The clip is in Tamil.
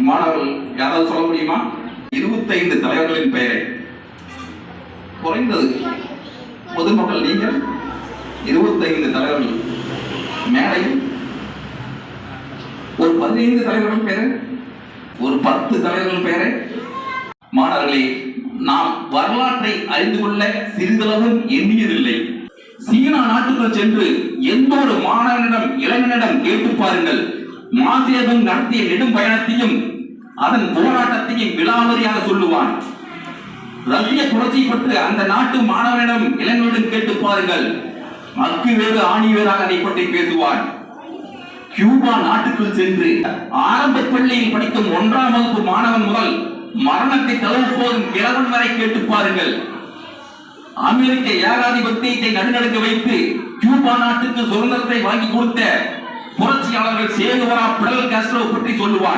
மாணவர்கள் யாராவது சொல்ல முடியுமா? 25 தலைவர்களின் பெயரை குறைந்தது பொதுமக்கள் நீங்கள் 25 தலைவர்கள் மேடையில் ஒரு 15 தலைவர்கள் பெயரை, ஒரு 10 தலைவர்கள் பெயரை. மாணவர்களே, நாம் வரலாற்றை அறிந்து கொள்ள சிறிதளவும் எண்ணியதில்லை. சீனா நாட்டுக்குள் சென்று எந்த ஒரு மாணவனிடம் இளைஞனிடம் கேட்டு பாருங்கள். மாசேதுங் நடத்திய நெடும் பயணத்தையும் அதன் போராட்டத்தையும் விலாவரியாக சொல்லுவான். ரஷ்ய புரட்சி பற்றி அந்த நாட்டு மாணவனிடம் இளைஞரிடம் கேட்டு பாருங்கள். அக்கு வேறு ஆணி வேறாக அதை பற்றி பேசுவான். கியூபா நாட்டுக்குள் சென்று ஆரம்ப பள்ளியில் படிக்கும் 1ஆம் வகுப்பு மாணவன் முதல் மரணத்தை தழுவ போகும் கிழவன் வரை கேட்டு பாருங்கள். அமெரிக்க ஏகாதிபத்தியத்தை நடுநடுக்க வைத்து கியூபா நாட்டுக்கு சுதந்திரத்தை வாங்கி கொடுத்த புரட்சியாளர்கள் சேகுவரா, பிடல் காஸ்ட்ரோ பற்றி சொல்லுவார்.